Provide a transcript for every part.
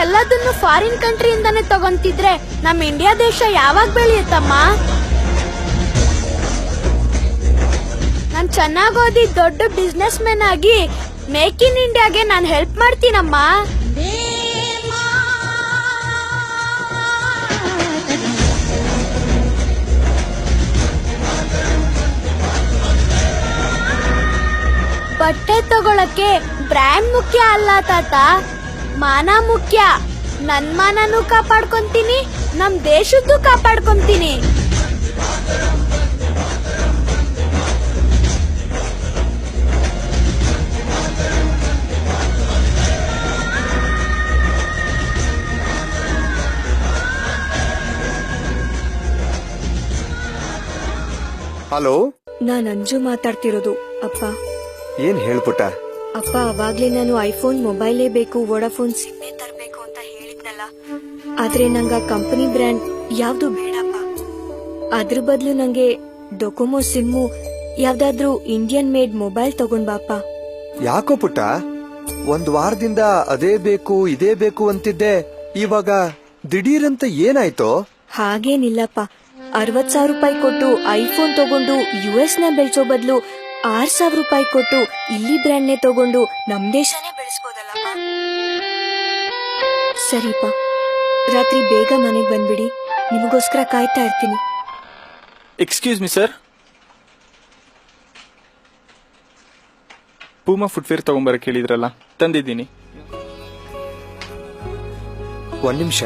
ಎಲ್ಲದನ್ನು ಫಾರಿನ್ ಕಂಟ್ರಿಯಿಂದಾನೇ ತಗೊಂತಿದ್ರೆ ನಮ್ ಇಂಡಿಯಾ ದೇಶ ಯಾವಾಗ ಬೆಳೆಯುತ್ತಮ್ಮ? ನಾನ್ ಚೆನ್ನಾಗ್ ಓದಿ ದೊಡ್ಡ ಬಿಸ್ನೆಸ್ ಮ್ಯಾನ್ ಆಗಿ ಮೇಕ್ ಇನ್ ಇಂಡಿಯಾಗೆ ನಾನ್ ಹೆಲ್ಪ್ ಮಾಡ್ತೀನಮ್ಮ. ಬಟ್ಟೆ ತಗೊಳಕ್ಕೆ ಬ್ರ್ಯಾಂಡ್ ಮುಖ್ಯ ಅಲ್ಲ ತಾತ, ಮಾನ ಮುಖ್ಯ. ನನ್ ಮಾನನೂ ಕಾಪಾಡ್ಕೊಂತೀನಿ, ನಮ್ ದೇಶದ್ದು ಕಾಪಾಡ್ಕೊಂತೀನಿ. ಹಲೋ, ನಾನ್ ಅಂಜು ಮಾತಾಡ್ತಿರೋದು. ಅಪ್ಪ ಏನ್ ಹೇಳ್ಪುಟ್ಟ? ಅಪ್ಪ, ಅವಾಗ್ಲೇ ನಾನು ಐಫೋನ್ ಮೊಬೈಲೇ ಬೇಕು, ವೋಡಾಫೋನ್ ಸಿಮ್ಮೆ ತರ್ಬೇಕು ಅಂತ ಹೇಳಿದ್ನಲ್ಲ. ಆದ್ರೆ ನಂಗ ಕಂಪನಿ ಬ್ರ್ಯಾಂಡ್ ಯಾವ್ದು ಬೇಡಪ್ಪ. ಅದ್ರ ಬದಲು ನಂಗೆ ಡೊಕೊಮೊ ಸಿಮ್ಮು ಯಾವ್ದಾದ್ರು ಇಂಡಿಯನ್ ಮೇಡ್ ಮೊಬೈಲ್ ತಗೊಂಡ್ ಬಾಪ. ಯಾಕೋ ಪುಟ್ಟ, ಒಂದ್ ವಾರದಿಂದ ಅದೇ ಬೇಕು ಇದೇ ಬೇಕು ಅಂತಿದ್ದೆ, ಇವಾಗ ದಿಢೀರಂತ ಏನಾಯ್ತೋ? ಹಾಗೇನಿಲ್ಲಪ್ಪ, 60,000 ರೂಪಾಯಿ ಕೊಟ್ಟು ಐಫೋನ್ ತಗೊಂಡು US ನ ಬೆಳೆಸೋ ಬದಲು 6,000 ರೂಪಾಯಿ ಕೊಟ್ಟು ಇಲ್ಲಿ ಬ್ರ್ಯಾಂಡ್ನೇ ತಗೊಂಡು ನಮ್ ದೇಶನೇ ಬೆಳೆಸ್ಬೋದಲ್ಲಪ್ಪ. ಸರಿಪ, ರಾತ್ರಿ ಬೇಗ ಮನೆಗ್ ಬಂದ್ಬಿಡಿ, ನಿಮಗೋಸ್ಕರ ಕಾಯ್ತಾ ಇರ್ತೀನಿ. Excuse me sir, Puma footwear ತಗೊಂಬರಕ್ ಹೇಳಿದ್ರಲ್ಲ, ತಂದಿದ್ದೀನಿ. ಒಂದ್ ನಿಮಿಷ.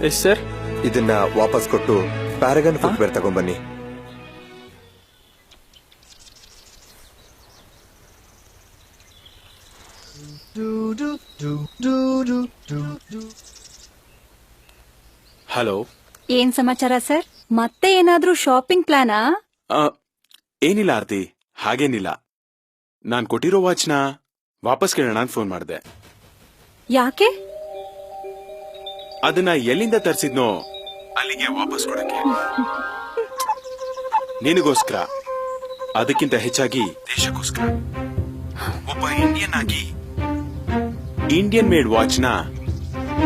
Yes sir. ಇದನ್ನ ವಾಪಸ್ ಕೊಟ್ಟು ಪ್ಯಾರಗನ್ ಫುಟ್ವೇರ್ ತಗೊಂಬನ್ನಿ. ಹಲೋ, ಏನ್ ಸಮಾಚಾರ ಸರ್? ಮತ್ತೆ ಏನಾದ್ರೂ ಶಾಪಿಂಗ್ ಪ್ಲಾನಾ? ಏನಿಲ್ಲ ಆರ್ತಿ, ಹಾಗೇನಿಲ್ಲ. ನಾನ್ ಕೊಟ್ಟಿರೋ ವಾಚ್ನ ವಾಪಸ್ ಕೇಳೋಣ ಅಂತ ಫೋನ್ ಮಾಡಿದೆ. ಯಾಕೆ? ಅದನ್ನ ಎಲ್ಲಿಂದ ತರಿಸಿದ್ನೋ ಅಲ್ಲಿಗೆ ವಾಪಸ್ ಕೊಡಕ್ಕೆ. ನಿನಗೋಸ್ಕರ, ಅದಕ್ಕಿಂತ ಹೆಚ್ಚಾಗಿ ದೇಶಕ್ಕೋಸ್ಕರ. ಒಬ್ಬ ಇಂಡಿಯನ್ ಆಗಿ ಇಂಡಿಯನ್ ಮೇಡ್ ವಾಚ್ನ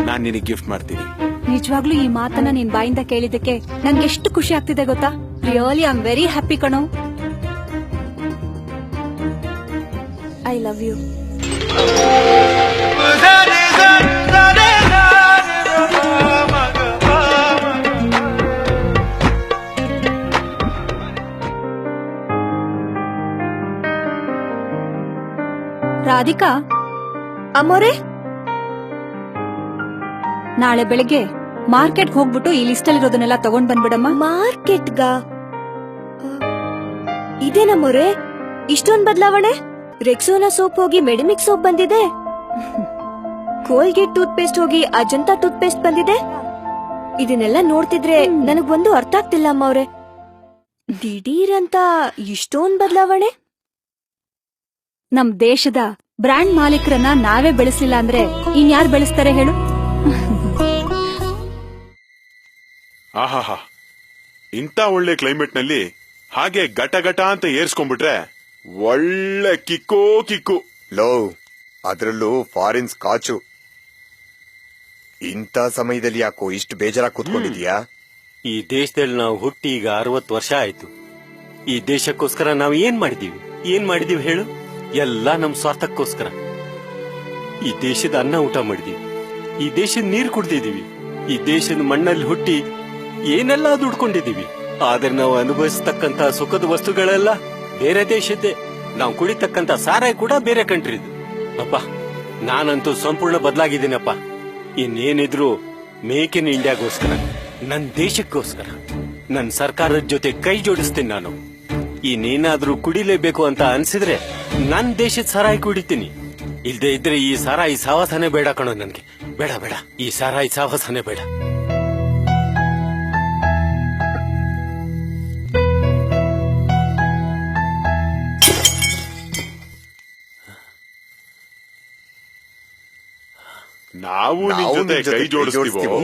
ನಾನ್ ನಿನಗೆ ಗಿಫ್ಟ್ ಮಾಡ್ತೀನಿ. ನಿಜವಾಗ್ಲೂ ಈ ಮಾತನ್ನ ನಿನ್ ಬಾಯಿಂದ ಕೇಳಿದಕ್ಕೆ ನನ್ಗೆ ಎಷ್ಟು ಖುಷಿ ಆಗ್ತಿದೆ ಗೊತ್ತಾ? Really I am very happy ಕಣೋ. I love you. ರಾಧಿಕಾ, ಅಮ್ಮೋರೆ, ನಾಳೆ ಬೆಳಿಗ್ಗೆ ಮಾರ್ಕೆಟ್ ಹೋಗ್ಬಿಟ್ಟು ಈ ಲಿಸ್ಟ್ ಅಲ್ಲಿರೋದನ್ನೆಲ್ಲ ತಗೊಂಡ್ ಬಂದ್ಬಿಡಮ್ಮ. ಮಾರ್ಕೆಟ್ಗ? ಇದೇನಮ್ಮೋರೆ ಇಷ್ಟೊಂದ್ ಬದಲಾವಣೆ? ರೆಕ್ಸೋನಾ ಸೋಪ್ ಹೋಗಿ ಮೆಡಿಮಿಕ್ ಸೋಪ್ ಬಂದಿದೆ, ಕೋಲ್ಗೇಟ್ ಟೂತ್ ಪೇಸ್ಟ್ ಹೋಗಿ ಅಜಂತಾ ಟೂತ್ ಪೇಸ್ಟ್ ಬಂದಿದೆ. ಇದನ್ನೆಲ್ಲ ನೋಡ್ತಿದ್ರೆ ನನಗೊಂದು ಅರ್ಥ ಆಗ್ತಿಲ್ಲ ಅಮ್ಮವ್ರೆ, ದಿಢೀರಂತ ಇಷ್ಟೊಂದ್ ಬದಲಾವಣೆ. ನಮ್ ದೇಶದ ಬ್ರ್ಯಾಂಡ್ ಮಾಲೀಕರನ್ನ ನಾವೇ ಬೆಳೆಸಲಿಲ್ಲ ಅಂದ್ರೆ ಇನ್ಯಾರು ಬೆಳೆಸ್ತಾರೆ ಹೇಳು? ಆಹಾಹಾ, ಇಂಥ ಒಳ್ಳೆ ಕ್ಲೈಮೇಟ್ ನಲ್ಲಿ ಹಾಗೆ ಗಟ ಗಟ ಅಂತ ಏರ್ಸ್ಕೊಂಡ್ಬಿಟ್ರೆ ಒಳ್ಳೆ ಕಿಕ್ಕೋ ಕಿಕ್ಕು. ಲೋ, ಅದ್ರಲ್ಲೂ ಫಾರಿನ್ ಸ್ಕಾಚು. ಇಂಥ ಸಮಯದಲ್ಲಿ ಯಾಕೋ ಇಷ್ಟು ಬೇಜಾರಾಗಿ ಕೂತ್ಕೊಂಡಿದ್ಯಾ? ಈ ದೇಶದಲ್ಲಿ ನಾವು ಹುಟ್ಟಿ ಈಗ 60 ವರ್ಷ ಆಯ್ತು. ಈ ದೇಶಕ್ಕೋಸ್ಕರ ನಾವು ಏನ್ ಮಾಡಿದೀವಿ ಹೇಳು? ಎಲ್ಲ ನಮ್ ಸ್ವಾರ್ಥಕ್ಕೋಸ್ಕರ. ಈ ದೇಶದ ಅನ್ನ ಊಟ ಮಾಡಿದೀವಿ, ಈ ದೇಶದ ನೀರು ಕುಡ್ದಿದೀವಿ, ಈ ದೇಶದ ಮಣ್ಣಲ್ಲಿ ಹುಟ್ಟಿ ಏನೆಲ್ಲ ದುಡ್ಕೊಂಡಿದೀವಿ. ಆದ್ರೆ ನಾವು ಅನುಭವಿಸತಕ್ಕಂತ ಸುಖದ ವಸ್ತುಗಳೆಲ್ಲ ಬೇರೆ ದೇಶದ್ದೇ. ನಾವು ಕುಡಿತಕ್ಕಂತ ಸಾರಾಯಿ ಕೂಡ ಬೇರೆ ಕಂಟ್ರಿದು. ಅಪ್ಪ, ನಾನಂತೂ ಸಂಪೂರ್ಣ ಬದಲಾಗಿದ್ದೀನಪ್ಪ. ಇನ್ನೇನಿದ್ರು ಮೇಕ್ ಇನ್ ಇಂಡಿಯಾಗೋಸ್ಕರ, ನನ್ ದೇಶಕ್ಕೋಸ್ಕರ ನನ್ ಸರ್ಕಾರದ ಜೊತೆ ಕೈ ಜೋಡಿಸ್ತೀನಿ ನಾನು. ಇನ್ನೇನಾದ್ರೂ ಕುಡಿಲೇಬೇಕು ಅಂತ ಅನ್ಸಿದ್ರೆ ನನ್ ದೇಶದ ಸಾರಾಯಿ ಕುಡಿತೀನಿ. ಇಲ್ದೇ ಇದ್ರೆ ಈ ಸಾರಾಯಿ ಸಾವಾಸನೆ ಬೇಡ ಕಣೋ ನನ್ಗೆ. ಬೇಡ ಬೇಡ, ಈ ಸಾರಾಯಿ ಸಾವಾಸನೆ ಬೇಡ. ನಾವು ನಿನ್ ಜೊತೆ ಕೈ ಜೋಡಿಸ್ತೀವೋ?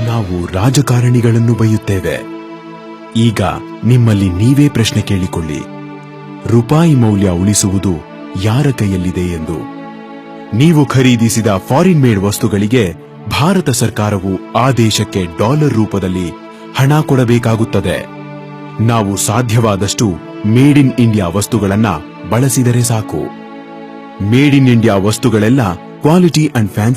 ನಾವು ರಾಜಕಾರಣಿಗಳನ್ನು ಬೈಯುತ್ತೇವೆ, ಈಗ ನಿಮ್ಮಲ್ಲಿ ನೀವೇ ಪ್ರಶ್ನೆ ಕೇಳಿಕೊಳ್ಳಿ, ರೂಪಾಯಿ ಮೌಲ್ಯ ಉಳಿಸುವುದು ಯಾರ ಕೈಯಲ್ಲಿದೆ ಎಂದು. ನೀವು ಖರೀದಿಸಿದ ಫಾರಿನ್ ಮೇಡ್ ವಸ್ತುಗಳಿಗೆ ಭಾರತ ಸರ್ಕಾರವು ಆ ದೇಶಕ್ಕೆ ಡಾಲರ್ ರೂಪದಲ್ಲಿ ಹಣ ಕೊಡಬೇಕಾಗುತ್ತದೆ. ನಾವು ಸಾಧ್ಯವಾದಷ್ಟು ಮೇಡ್ ಇನ್ ಇಂಡಿಯಾ ವಸ್ತುಗಳನ್ನ ಬಳಸಿದರೆ ಸಾಕು. ಮೇಡ್ ಇನ್ ಇಂಡಿಯಾ ವಸ್ತುಗಳೆಲ್ಲ ಕ್ವಾಲಿಟಿ ಅಂಡ್ ಫ್ಯಾನ್ಸಿ